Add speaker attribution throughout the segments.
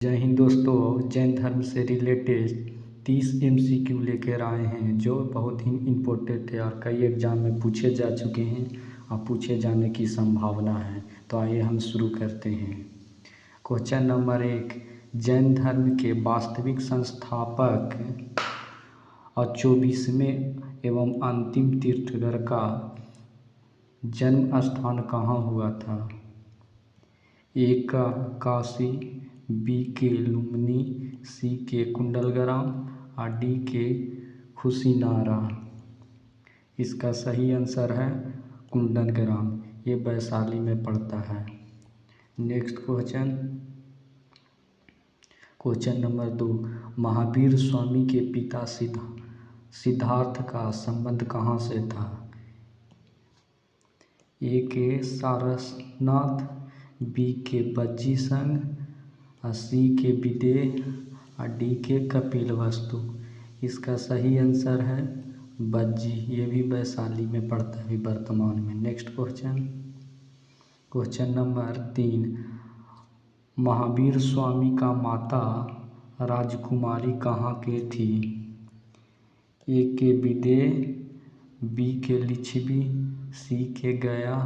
Speaker 1: जय हिंद दोस्तों। जैन धर्म से रिलेटेड 30 MCQ लेकर आए हैं जो बहुत ही इम्पोर्टेंट है और कई एग्जाम में पूछे जा चुके हैं और पूछे जाने की संभावना है। तो आइए हम शुरू करते हैं। क्वेश्चन नंबर 1, जैन धर्म के वास्तविक संस्थापक और 24वें एवं अंतिम तीर्थंकर का जन्म स्थान कहाँ हुआ था? ए का काशी, बी के लुम्बिनी, सी के कुंडलग्राम और डी के कुशीनारा। इसका सही आंसर है कुंडलग्राम। ये वैशाली में पड़ता है। Next question number 2, Mahavir Swami के पिता सिद्धार्थ का संबंध कहाँ से था? ए के सारनाथ, बी के बज्जी संघ, सी के विदेह और डी के कपिलवस्तु। इसका सही आंसर है बज्जी। ये भी वैशाली में पड़ता है वर्तमान में। Next question number 3, Mahavir Swami का माता राजकुमारी कहाँ के थी? ए के विदेह, बी के लिच्छवी, सी के गया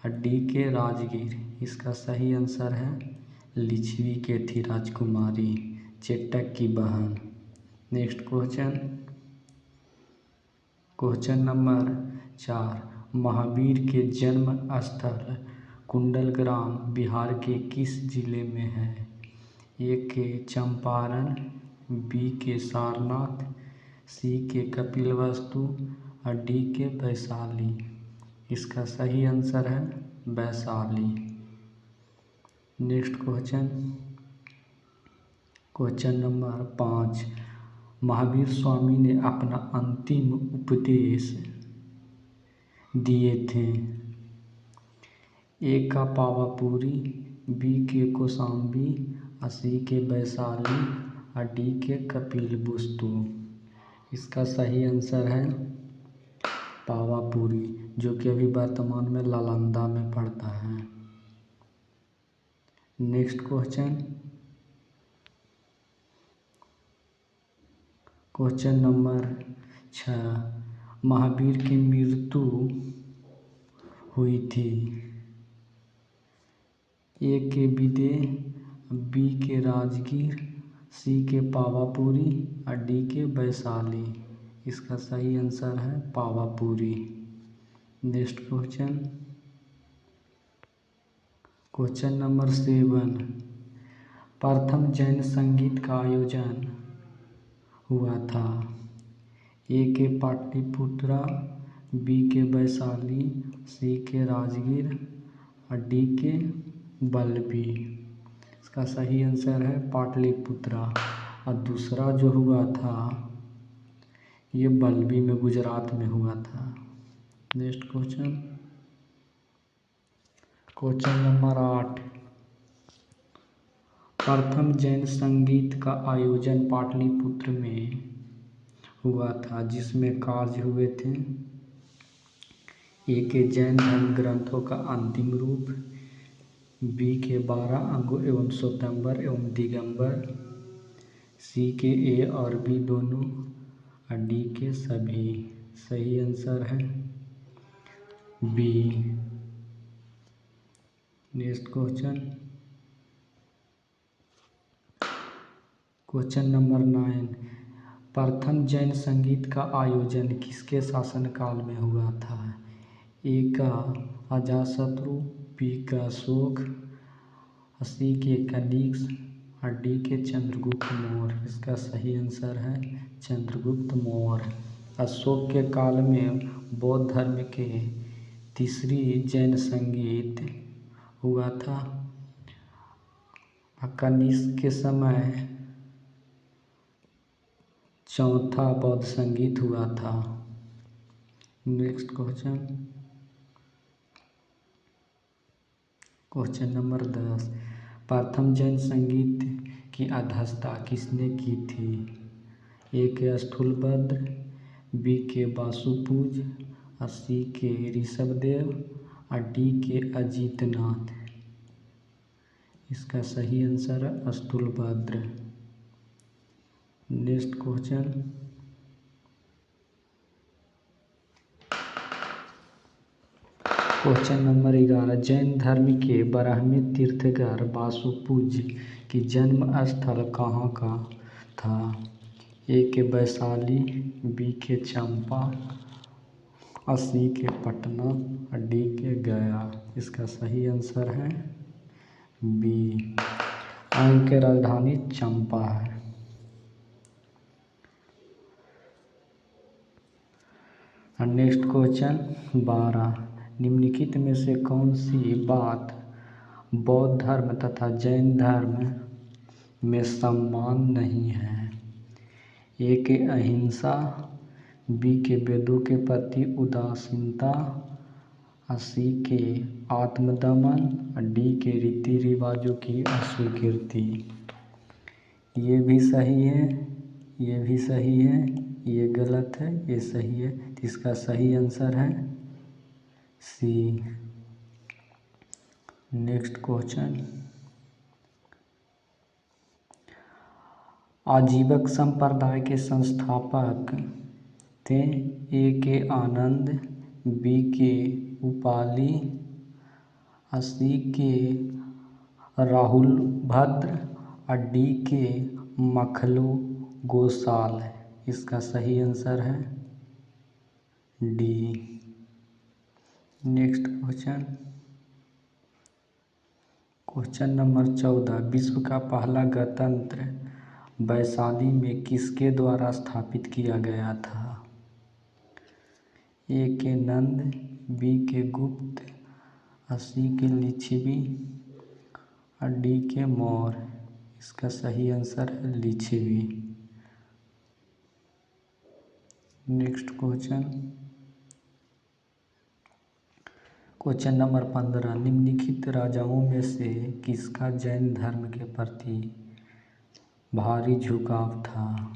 Speaker 1: और डी के राजगीर। इसका सही आंसर है लिच्छवी के थी राजकुमारी, चेटक की बहन। नेक्स्ट क्वेश्चन नंबर 4, महावीर के जन्म स्थल कुंडलग्राम बिहार के किस जिले में है? ए के चंपारण, बी के सारनाथ, सी के कपिलवस्तु और डी के वैशाली। इसका सही आंसर है Vaishali. Next question number 5, Mahavir Swami ने अपना अंतिम उपदेश दिए थे? ए का पावापुरी, बी के कौशाम्बी, सी के वैशाली और डी के कपिलवस्तु। इसका सही आंसर है पावापुरी, जो कि अभी वर्तमान में नालंदा में पड़ता है। नेक्स्ट क्वेश्चन नंबर 6, महावीर की मृत्यु हुई थी? ए के विदेह, बी के राजगीर, सी के पावापुरी और डी के वैशाली। इसका सही आंसर है पावापुरी। नेक्स्ट क्वेश्चन नंबर 7, प्रथम जैन संगीत का आयोजन हुआ था? ए के पाटलिपुत्रा, बी के वैशाली, सी के राजगीर और डी के बल्लभी। इसका सही आंसर है पाटलिपुत्रा। और दूसरा जो हुआ था ये बल्लभी में गुजरात में हुआ था। नेक्स्ट क्वेश्चन नंबर 8, प्रथम जैन संगीत का आयोजन पाटलिपुत्र में हुआ था जिसमें कार्य हुए थे? ए के जैन धर्म ग्रंथों का अंतिम रूप, बी के 12 अंगों एवं श्वेतांबर एवं दिगंबर, सी के ए और बी दोनों और डी के सभी। सही आंसर है बी। नेक्स्ट क्वेश्चन नंबर 9, प्रथम जैन संगीत का आयोजन किसके शासनकाल में हुआ था? ए का अजातशत्रु, बी का अशोक, सी के कनिष्क और डी के चंद्रगुप्त मौर्य। इसका सही आंसर है चंद्रगुप्त मौर्य। अशोक के काल में बौद्ध धर्म के तीसरी जैन संगीत हुआ था। कनिष्क के समय चौथा बौद्ध संगीत हुआ था। नेक्स्ट क्वेश्चन नंबर 10, प्रथम जैन संगीत की अध्यक्षता किसने की थी? ए के स्थूलभद्र, बी के वासुपूज, सी के ऋषभदेव और डी के अजितनाथ। इसका सही आंसर है Sthulabhadra. Next question, question number 11, Jain धर्म के 12वें तीर्थंकर वासुपूज्य की जन्म स्थल कहाँ का था? ए के वैशाली, बी के चंपा, सी के पटना, डी के गया। इसका सही आंसर है बी, उनकी राजधानी चंपा है। नेक्स्ट क्वेश्चन 12, निम्नलिखित में से कौन सी बात बौद्ध धर्म तथा जैन धर्म में समान नहीं है? ए के अहिंसा, बी के वेदों के प्रति उदासीनता, सी के आत्मदमन, डी के रीति रिवाजों की अस्वीकृति। ये भी सही है, ये भी सही है, ये गलत है, ये सही है। तो इसका सही आंसर है सी। नेक्स्ट क्वेश्चन, आजीवक संप्रदाय के संस्थापक थे? ए के आनंद, बी के उपाली, सी के राहुलभद्र, डी के मखलू गोसाल। इसका सही आंसर है D. Next question, question number 14, विश्व का पहला गणतंत्र वैशाली में किसके द्वारा स्थापित किया गया था? ए के नंद, बी के गुप्त, सी के लिच्छवी, डी के मौर्य। इसका सही आंसर है Licchavi. Next question, question number 15, निम्नलिखित राजाओं में से किसका जैन धर्म के प्रति भारी झुकाव था?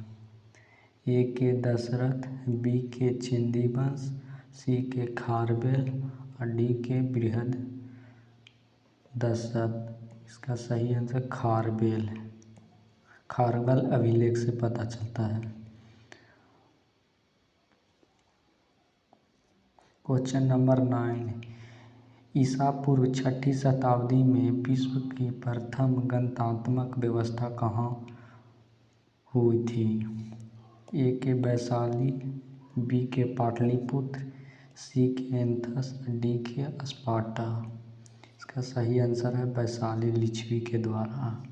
Speaker 1: ए के दशरथ, बी के चिंदिवंश, सी के खारवेल, डी के बृहद दशरथ। इसका सही आंसर खारवेल है। खारवेल अभिलेख से पता चलता है। क्वेश्चन नंबर 9, ईसा पूर्व 6ठी शताब्दी में विश्व की प्रथम गणतात्मक व्यवस्था कहाँ हुई थी? ए के वैशाली, बी के पाटलिपुत्र, सी के एथेंस, डी के स्पार्टा। इसका सही आंसर है वैशाली लिच्छवी के द्वारा।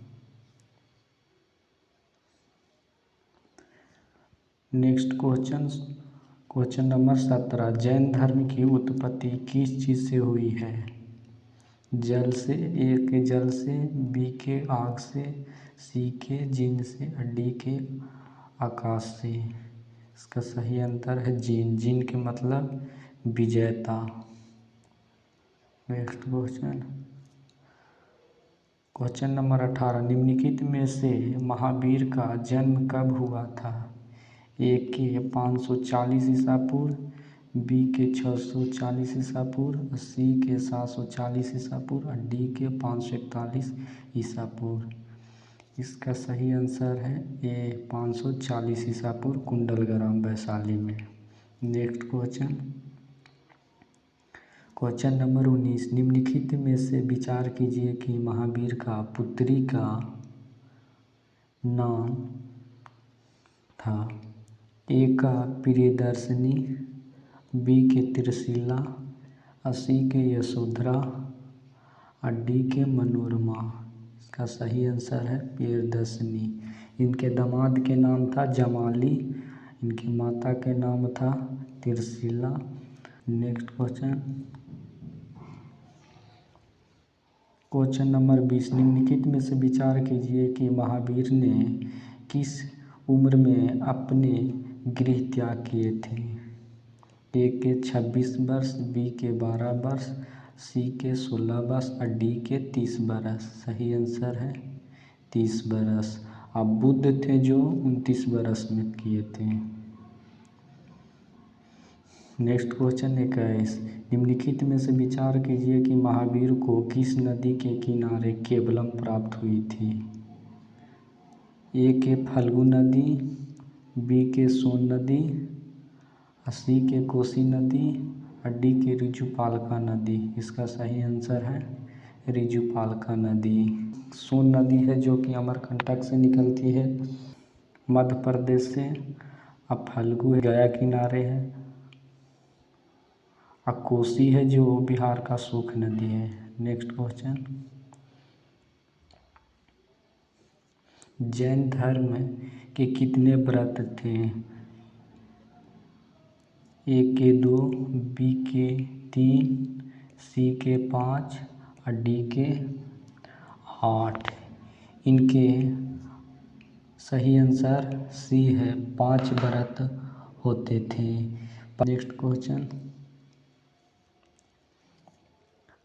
Speaker 1: Next question, question number 17, Jain धर्म की उत्पत्ति किस चीज़ से हुई है? जल से, ए के जल से, बी के आग से, सी के जिन से, डी के आकाश से। इसका सही आंसर है जिन। जिन के मतलब विजेता। नेक्स्ट क्वेश्चन, क्वेश्चन नंबर 18, निम्नलिखित में से महावीर का जन्म कब हुआ था? ए के 540 ईसा पूर्व, बी के 640 ईसा पूर्व, सी के 740 ईसा पूर्व, डी के 541 ईसा पूर्व। इसका सही आंसर है ए 540 ईसा पूर्व, कुंडलग्राम वैशाली में। नेक्स्ट क्वेश्चन, क्वेश्चन नंबर 19, निम्नलिखित में से विचार कीजिए कि महावीर का पुत्री का नाम था। ए का प्रियदर्शिनी, बी के त्रिशिला, सी के यशोधरा, डी के मनोरमा। इसका सही आंसर है प्रियदर्शिनी। इनके दामाद के नाम था जमाली, इनकी माता के नाम था Trishila. Next question, question number 20, निम्नलिखित में से विचार कीजिए कि महावीर ने किस उम्र में अपने गृह त्याग किए थे? ए के 26 वर्ष, बी के 12 वर्ष, सी के 16 वर्ष, डी के 30 वर्ष। सही आंसर है 30 वर्ष। अब बुद्ध थे जो 29 वर्ष में किए थे। नेक्स्ट क्वेश्चन 21, निम्नलिखित में से विचार कीजिए कि महावीर को किस नदी के किनारे केवलम प्राप्त हुई थी। ए के फल्गु नदी, बी के सोन नदी, सी के कोसी नदी और डी के रिजुपालका नदी। इसका सही आंसर है रिजुपालका नदी। सोन नदी है जो कि अमरकंटक से निकलती है मध्य प्रदेश से। अब फल्गु गया किनारे है। अब कोसी है जो बिहार का सूख नदी है। नेक्स्ट क्वेश्चन, जैन धर्म के कितने व्रत थे। ए के 2, बी के 3, सी के 5 और डी के 8। इनके सही आंसर सी है, 5 व्रत होते थे। नेक्स्ट क्वेश्चन,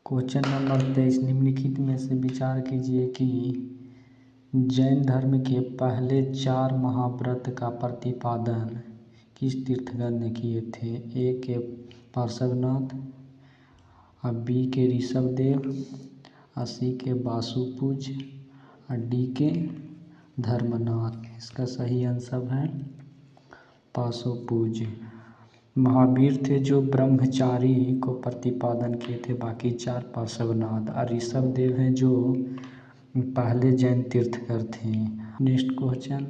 Speaker 1: क्वेश्चन नंबर 23, निम्नलिखित में से विचार कीजिए कि जैन धर्म के पहले 4 महाव्रत का प्रतिपादन किस तीर्थंकर ने किए थे। ए के पार्श्वनाथ, बी के ऋषभदेव, सी के वासुपूज और डी के धर्मनाथ। इसका सही आंसर है पाशुपूज। महावीर थे जो ब्रह्मचारी को प्रतिपादन किए थे, बाकी 4 पार्श्वनाथ। और ऋषभदेव हैं जो पहले जैन तीर्थंकर थे। Next question,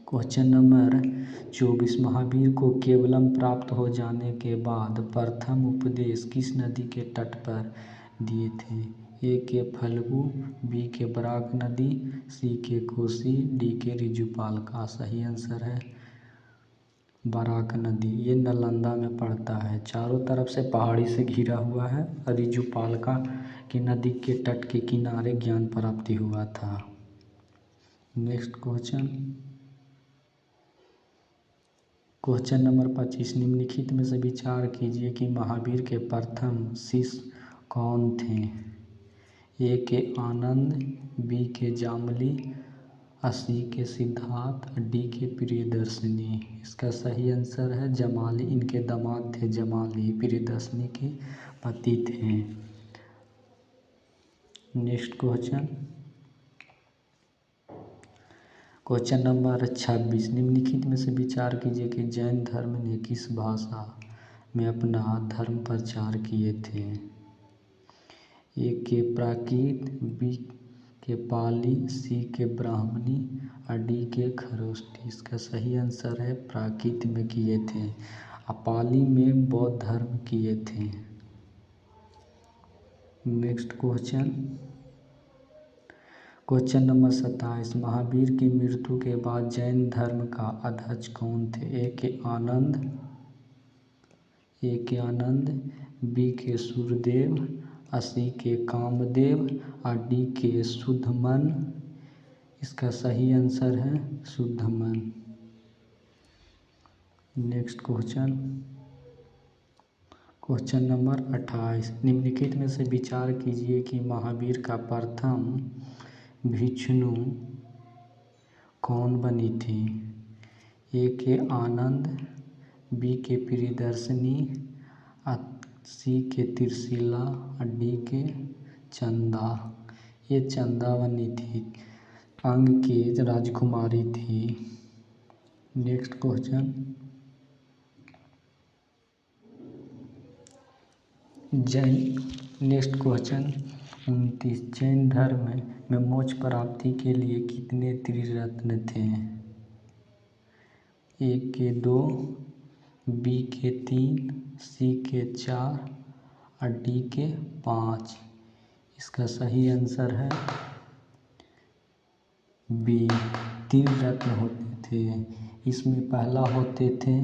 Speaker 1: question number 24, Mahavir को केवलम प्राप्त हो जाने के बाद प्रथम उपदेश किस नदी के तट पर दिए थे। ए के फल्गु, बी के बराक नदी, सी के कोसी, डी के रिजुपालका। सही आंसर है बराक नदी। ये नालंदा में पड़ता है, चारों तरफ से पहाड़ी से घिरा हुआ है। रिजुपालका की नदी के तट के किनारे ज्ञान प्राप्ति हुआ था। नेक्स्ट क्वेश्चन, क्वेश्चन नंबर 25, निम्नलिखित में से विचार कीजिए कि महावीर के प्रथम शिष्य कौन थे। ए के आनंद, बी के जामली, सी के सिद्धार्थ, डी के प्रियदर्शनी। इसका सही आंसर है जमाली। इनके दामाद थे जमाली, प्रियदर्शनी के पति थे। नेक्स्ट क्वेश्चन, क्वेश्चन नंबर 26, निम्नलिखित में से विचार कीजिए कि जैन धर्म ने किस भाषा में अपना धर्म प्रचार किए थे। ए के प्राकृत, बी के पाली, सी के ब्राह्मणी और डी के खरोष्ठी। इसका सही आंसर है प्राकृत में किए थे। पाली में बौद्ध धर्म किए थे। Next question, question number 27, Mahavir की मृत्यु के बाद जैन धर्म का अध्यक्ष कौन थे। ए के आनंद, बी के सूर्यदेव, सी के कामदेव और डी के शुद्धमन। इसका सही आंसर है शुद्धमन। नेक्स्ट क्वेश्चन, क्वेश्चन नंबर 28, निम्नलिखित में से विचार कीजिए कि महावीर का प्रथम भिक्षु कौन बनी थी। ए के आनंद, बी के प्रियदर्शनी, सी के त्रिशिला और डी के चंदा। ये चंदा बनी थी, अंग की राजकुमारी थी। Next question, next question 29, Jain धर्म में मोक्ष प्राप्ति के लिए कितने त्रिरत्न थे। ए के 2, बी के 3, सी के 4 और डी के 5। इसका सही आंसर है बी, 3 रत्न होते थे। इसमें पहला होते थे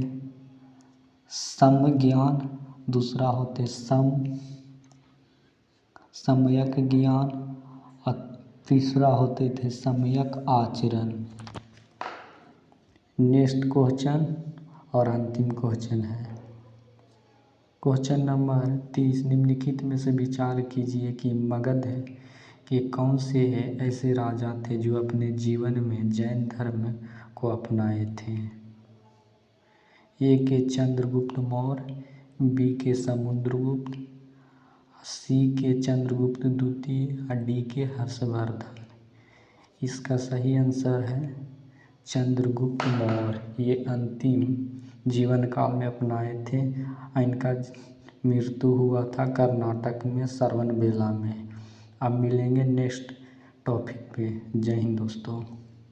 Speaker 1: सम ज्ञान, दूसरा होते सम्यक ज्ञान और तीसरा होते थे सम्यक आचरण। नेक्स्ट क्वेश्चन और अंतिम क्वेश्चन है क्वेश्चन नंबर 30, निम्नलिखित में से विचार कीजिए कि मगध के कौन से ऐसे राजा थे जो अपने जीवन में जैन धर्म को अपनाए थे। ए के चंद्रगुप्त मौर्य, बी के समुद्रगुप्त, सी के चंद्रगुप्त द्वितीय और डी के हर्षवर्धन। इसका सही आंसर है चंद्रगुप्त मौर्य। ये अंतिम जीवन काल में अपनाए थे। इनका मृत्यु हुआ था कर्नाटक में श्रवणबेला में। अब मिलेंगे नेक्स्ट टॉपिक पे। जय हिंद दोस्तों।